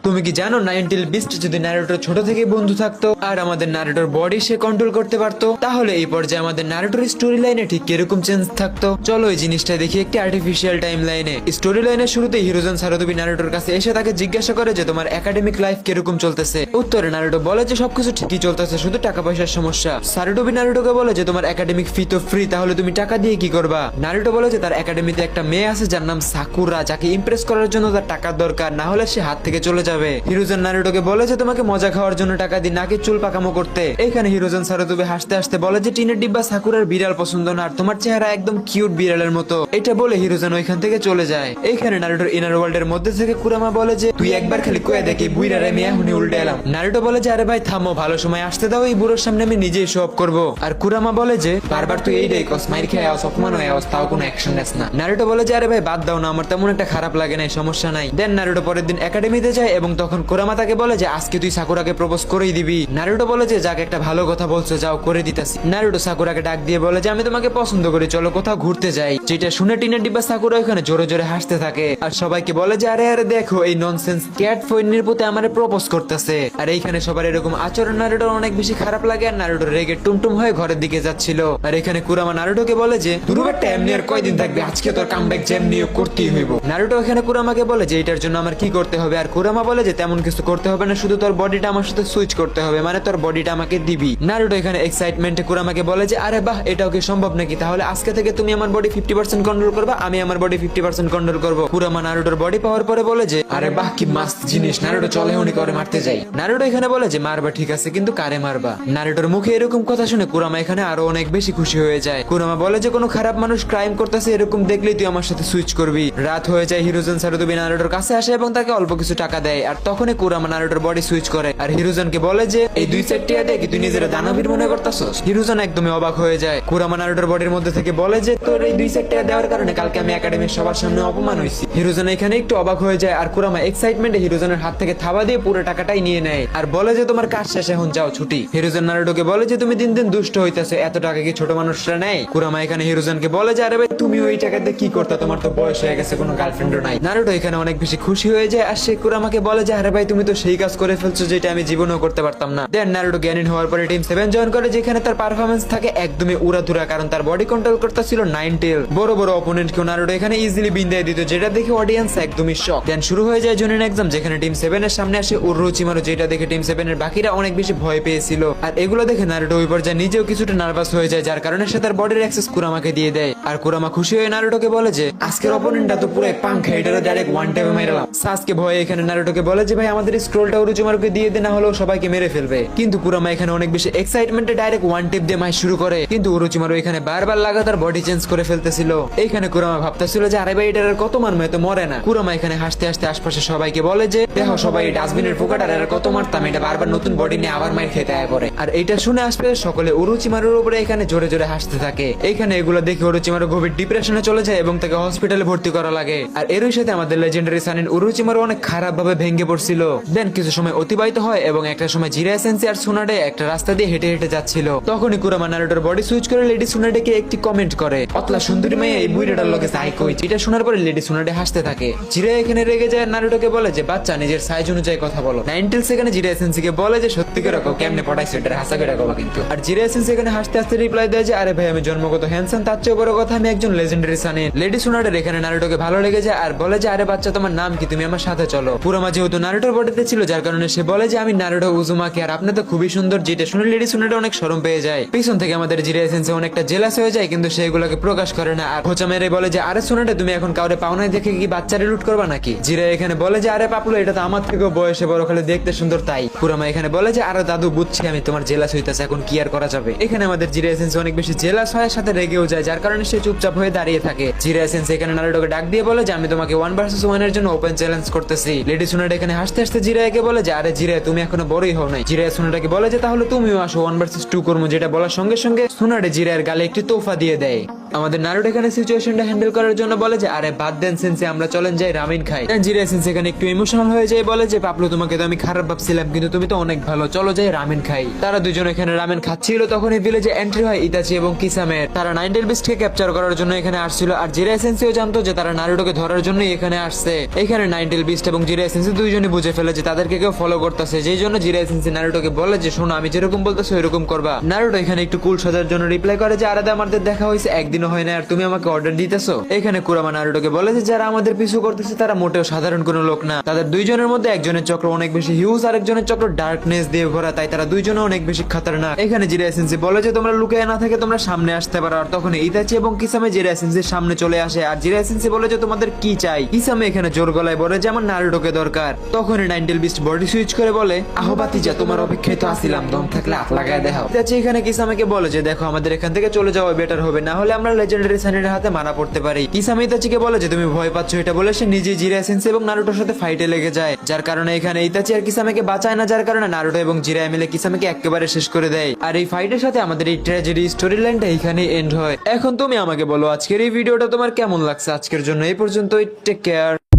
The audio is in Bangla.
তুমি কি জানো নাইনটেল বিস্ট যদি নারুটোর ছোট থেকে বন্ধু থাকতো আর আমাদের নারুটোর বডি সে কন্ট্রোল করতে পারতো, তাহলে এই পর্যায়ে আমাদের নারুটোর স্টোরি লাইনে ঠিক কিরকম চেঞ্জ থাকতো। চলো এই জিনিসটা দেখি একটি আর্টিফিশিয়াল টাইম লাইনে। স্টোরি লাইনের শুরুতে হিরোজন সারুতোবি নারুটোর কাছে এসে তাকে জিজ্ঞাসা করে যে তোমার একাডেমিক লাইফ কিরকম চলতেছে। উত্তরে নারুটো বলে যে সবকিছু ঠিকই চলতেছে, শুধু টাকা পয়সার সমস্যা। সারুতোবি নারুটোকে বলে যে তোমার একাডেমিক ফি তো ফ্রি, তাহলে তুমি টাকা দিয়ে কি করবা। নারুটো বলে যে তার একাডেমিতে একটা মেয়ে আছে যার নাম সাকুরা, যাকে ইমপ্রেস করার জন্য তার টাকার দরকার, না হলে সে হাত থেকে চলে যাবে। হিরোজন নারুটোকে বলে যে তোমাকে মজা খাওয়ার জন্য টাকা দিই, নাকি চুল পাকামো করতে। এখানে হিরোজন সারুতোবি হাসতে হাসতে বলে যে টিনের ডিব্বা সাকুরার বিড়াল পছন্দ না, আর তোমার চেহারা একদম কিউট বিড়ালের মতো। এটা বলে হিরোজন ওইখান থেকে চলে যায়। এইখানে নারুটোর ইনার ওয়ার্ল্ড এর মধ্যে থেকে কুরামা বলে যে তুই একবার খালি কয়ে দেখি বুইরারে মেয়ে হুনি উল্টে এলাম। নারুটো বলে যে আরে ভাই থামো, ভালো সময় আসতে দাও, এই বুড়োর সামনে আমি নিজেই শো অফ করবো। আর কুরামা বলে যে বারবার তুই এইটাই কস, মাইর খেয়ে আওস, অপমান হয়ে আওস, তাও কোনো অ্যাকশন নেস না। নারুটো বলে যে আরে ভাই বাদ দাও না, আমার তেমন একটা খারাপ লাগে নাই, সমস্যা নাই। দেন নারুটো পরের দিন একাডেমিতে যায় এবং তখন কুরামা তাকে বলে যে আজকে তুই সাকুরাকে প্রপোজ করেই দিবি। নারুটো বলে যে যাক একটা ভালো কথা বলছো, যাও করে দিতাছি। নারুটো সাকুরাকে ডাক দিয়ে বলে যে আমি তোমাকে পছন্দ করি, চলো কোথাও ঘুরতে যাই। যেটা শুনে টিনের ডিব্বা সাকুরা ওখানে জোরে জোরে হাসতে থাকে আর সবাইকে বলে যে আরে আরে দেখো এই ননসেন্স ক্যাট ফইনির পুতে আমারে প্রপোজ করতেছে। আর এইখানে সবার এরকম আচরণ নারুটোর অনেক বেশি খারাপ লাগে আর নারুটো রেগে টুমটুম হয়ে ঘরের দিকে যাচ্ছিল। আর এখানে কুরামা নারুটোকে বলে যে দুরুবারটা এমনি আর কয়দিন থাকবে, আজকে তোর কামব্যাক যেমনি করতেই হইব। নারুটো এখানে কুরামাকে বলে যে এটার জন্য আমার কি করতে হবে। আর কুরামা বলে যে তেমন কিছু করতে হবে না, শুধু তোর বডিটা আমার সাথে সুইচ করতে হবে, মানে তোর বডিটা আমাকে দিবি। নারুটো এখানে এক্সাইটমেন্টে কুরামাকে বলে যে আরে বাহ, এটাও কি সম্ভব নাকি, তাহলে আজকে থেকে তুমি আমার বডি 50% কন্ট্রোল করবা, আমি আমার বডি 50% কন্ট্রোল করবো। কুরামা নারুটোর বডি পাওয়ার পরে বলে যে আরে বাহ কি মাস্ত জিনিস। নারুটো চলে উনি করে মারতে যাই। নারুটো এখানে বলে যে মারবা ঠিক আছে, কিন্তু কারে মারবা। নারুটোর মুখে এরকম কথা শুনে কুরামা এখানে আরো অনেক বেশি খুশি হয়ে যায়। কুরামা বলে যে কোনো খারাপ মানুষ ক্রাইম করতেছে এরকম দেখলেই তুই আমার সাথে সুইচ করবি। রাত হয়ে যায়, হিরোজন সারুতোবি নারুটোর কাছে আসে এবং তাকে অল্প কিছু টাকা দেয়। আর তখনই কুরামা নারুটোর বডি সুইচ করে আর হিরোজনকে বলে যে এই 2 সেট টিয়া দিয়ে কি তুই নিজের দানবীর মনে করতেছস। হিরোজন একদমই অবাক হয়ে যায়। কুরামা নারুটোর বডির মধ্যে থেকে বলে যে তোর এই 2 সেট টিয়া দেওয়ার কারণে কালকে আমি একাডেমির সবার সামনে অপমান হয়েছি। হিরোজন এখানে একটু অবাক হয়ে যায় আর কুরামা এক্সাইটমেন্টে হিরোজনের হাত থেকে থাবা দিয়ে পুরো টাকাটাই নিয়ে নেয় আর বলে যে তোমার কাজ শেষ, এখন যাও ছুটি। হিরোজন নারুটোকে বলে যে তুমি দিন দিন দুষ্ট হইতেছো, এত টাকা কি ছোট মানুষরা নেয়। কুরামা এখানে হিরোজনকে বলে যে আরে ভাই তুমি ওই টাকাতে কি করতে, তোমার তো বয়স হয়ে গেছে, কোনো গার্লফ্রেন্ডও নাই। নারুটো এখানে অনেক বেশি খুশি হয়ে যায় আর সে কুরামাকে বলে যে আরে ভাই তুমি তো সেই কাজ করে ফেলছো যেটা আমি জীবনেও করতে পারতাম না। দেন নারুটো জ্ঞানী হওয়ার পরে টিম 7 জয়েন করে, যেখানে তার পারফরমেন্স থাকে একদমই উড়াধুরা, কারণ তার বডি কন্ট্রোল করতে ছিল নাইনটেল। বড় বড় অপোনেন্ট কেউ নারুটো এখানে ইজিলি বিন্দায় দিত, যেটা দেখে অডিয়েন্স একদমই শক। দেন শুরু হয়ে যায় জুনিয়র এক্সাম, যেখানে টিম 7 এর সামনে আসে উরুচিমারু, যেটা দেখে টিম 7 এর বাকিরা অনেক বেশি ভয় পেয়েছিল। আর এগুলো দেখে নারুটো ওই পর্যায়ে নিজেও কিছুটা নার্ভাস হয়ে যায়, যার কারণে সে তার বডির অ্যাক্সেস কুরামাকে দিয়ে দেয়। আর কুরামা খুশি হয়ে নারুটোকে বলে যে আজকের অপোনেন্টটা তো পুরো পাংখা, এটারে ডাইরেক্ট ওয়ান টাইমে মেরেলাম। সাসকে ভয়ে এখানে নারুটোকে বলে যে ভাই আমাদের স্ক্রোলটা উরুচিমারুকে দিয়ে দে, না হলেও সবাইকে মেরে ফেলবে। কিন্তু কুরামা এখানে অনেক বেশি এক্সাইটমেন্টে ডাইরেক্ট ওয়ান টিপ দিয়ে মাই শুরু করে, কিন্তু উরুচিমারু এখানে বারবার লাগাতার বডি চেঞ্জ করে ফেলতেছিল। এইখানে কুরামা ভাবতেছিল যে আরে ভাই এটার আর কত মারমে, তো মরে না। কুরামা এখানে হাসতে হাসতে আশপাশে সবাইকে বলে যে দেখো সবাই ডাস্টবিনের ফোকাটার আর কত মারতাম, এটা বারবার নতুন বডি নিয়ে আবার মাইর খেতে আয় পড়ে। আর এটা শুনে আশপাশে সকলে উরুচিমারুর উপরে এখানে জোরে জোরে হাসতে থাকে। এইখানে এগুলো দেখে উরুচিমারু গভীর ডিপ্রেশনে চলে যায় এবং তাকে হসপিটালে ভর্তি করা লাগে। আর এরই সাথে আমাদের লেজেন্ডারি সানিন উরুচিমারু অনেক খারাপ ভাবে ভেঙে পড়ছিল। দেন কিছু সময় অতিবাহিত হয় এবং একটা সময় জিরা সেন্সি আর সুনাডে একটা রাস্তা দিয়ে হেঁটে হেঁটে যাচ্ছিল। তখনই কুরামা নারুটোর বডি সুইচ করে লেডি সুনাডেকে একটি কমেন্ট করে, অতলা সুন্দরী মেয়ে এই বুইড়াটার লগে যাই কই। এটা শোনার পরে লেডি সুনাডে হাসতে থাকে। জিরা এখানে রেগে যায়, নারুটোকে বলে যে বাচ্চা নিজের সাইজ অনুযায়ী কথা বলো। নাইনটেল সেখানে জিরা সেন্সিকে বলে যে সত্যি করে রাখো, কেমনে পড়াইছো এটা হাসা করে রাখো কিন্তু। আর জিরা সেন্সি এখানে হাসতে হাসতে রিপ্লাই দেয় যে আরে ভাই আমি জন্মগত হ্যান্ডসাম, তার চেয়ে বড় কথা আমি একজন লেজেন্ডারি সানিন। লেডি সুনাডের এখানে নারুটোকে ভালো লেগে যায় আর বলে যে আরে বাচ্চা তোমার নাম কি, তুমি আমার সাথে চলো। কুরামা যেহেতু নারুটোর বডিতে ছিল, যার কারণে সে বলে যে আমি নারুটো উজুমাকি, আর আপনি তো খুবই সুন্দর। যেটা শুনে লেডি সুনাডে অনেক শরম পেয়ে যায়। পিছন থেকে আমাদের জিরা সেন্সি অনেকটা জেলাস হয়ে যায়, কিন্তু সেগুলোকে প্রকাশ করে না আর খোঁচা মেরে বলে যে আরে সুনাডে তুমি এখন কাউরে পাওনায় দেখে কি বাচ্চারে লুট করবা নাকি। জিরা এখানে বলে যে আরে পাপুলো এটা তো আমার থেকেও বয়সে বড়, খালি দেখতে সুন্দর তাই। কুরামা এখানে বলে যে আরে দাদু বুঝছি আমি তোমার জেলাস হইতাছে, এখন কি আর করা যাবে। এখানে আমাদের জিরা সেন্সি অনেক বেশি জেলাস হয়, সাথে রেগেও যায়, যার কারণে সে চুপচাপ হয়ে দাঁড়িয়ে থাকে। জিরা সেন্সি এখানে নারুটোকে ডাক দিয়ে বলে যে আমি তোমাকে 1 ভার্সেস 1 এর জন্য ওপেন চ্যালেঞ্জ করতেছি। লেডি সুনাডে এখানে হাসতে হাসতে জিরাকে বলে যে আরে জিরা তুমি এখনো বড়ই হও নাই। জিরা সুনাডেকে বলে যে তাহলে তুমিও আসো 1 ভার্সেস 2 করবো, যেটা বলার সঙ্গে সঙ্গে সুনাডে জিরার গালে একটি তোফা দিয়ে দেয়। আমাদের নারুটো এখানে সিচুয়েশনটা হ্যান্ডেল করার জন্য বলে যে আরে বাদ দেন সেন্সে, আমরা চলেন যাই রামেন খাই। জিরা সেন্সে এখানে একটু ইমোশনাল হয়ে যায়, বলে যে পাপলু তোমাকে তো আমি খারাপ ভাবছিলাম, কিন্তু তুমি তো অনেক ভালো, চলো যাই রামেন খাই। তারা দুজন এখানে রামেন খাচ্ছিল, তখন এই ভিলেজে এন্ট্রি হয় ইতাচি এবং কিসামের। তারা নাইনটেল বিস্টকে ক্যাপচার করার জন্য এখানে আসছিল, আর জিরা সেন্সেও জানতো যে তারা নারুটোকে ধরার জন্য এখানে আসছে। এখানে নাইনটেল বিস্ট এবং জিরা সেন্সে দুইজনই বুঝে ফেলে যে তাদেরকে কেউ ফলো করতেছে, যেই জন্য জিরা সেন্সে নারুটোকে বলে যে শোনো, আমি যেরকম বলতেছো এরকম করবা। নারুটো এখানে একটু কুল সাজার জন্য রিপ্লাই করে যে আরে আমাদের দেখা হয়েছে একদিনও হয় না, আর তুমি আমাকে অর্ডার দিতেছো। এখানে কুরামা নারুটোকে বলে যে যারা আমাদের পিছু করতেছে তারা মোটেও সাধারণ কোনো লোক না, তাদের দুইজনের মধ্যে একজনের চক্র অনেক বেশি হিউজ, আর একজনের চক্র ডার্কনেস দিয়ে ভরা, তাই তারা দুইজনে অনেক বেশি খতরনাক। এখানে জিরা সেন্সে বলে যে তোমরা লুকিয়ে না থেকে তোমরা সামনে আসতে পারো, আর তখন ইতাচি এবং কিসামে জিরা সেন্সের সামনে চলে আসে, আর জিরা সেন্সে বলে যে তোমাদের কি চাই। কিসামে এখানে জোর গলায় বলে যে আমার নারুটোকে দরকার। তখনই নাইনটেল বিস্ট বডি সুইচ করে বলে আহো বাতিজা, তোমার অপেক্ষায় তো আসিলাম, দম থাকলে হাত লাগায় দেখাও। ইতাচি এখানে কিসামেকে বলে যে দেখো, আমাদের এখান থেকে চলে যাওয়া বেটার হবে, না হলে আমরা লেজেন্ডারি সানির হাতে মারা পড়তে পারি। কিসামে ইতাচিকে বলে যে তুমি ভয় পাচ্ছ, এটা বলে সে নিজে জিরা সেন্সে এবং নারুটোর সাথে ফাইটে লেগে যায়, যার কারণে এখানে ইতাচি আর কিসামেকে বাঁচায় না, যার কারণে নারুটো এবং জিরা মিলে কিসামেকে একেবারে শেষ করে দেয়। আর এই ফাইটের সাথে আমাদের এই ট্র্যাজেডি স্টোরি লাইনটা এখানে এন্ড হয়। এখন তুমি আমাকে বলো আজকের এই ভিডিওটা তোমার কেমন লাগছে। আজকের জন্য এই পর্যন্তই, টেক কেয়ার।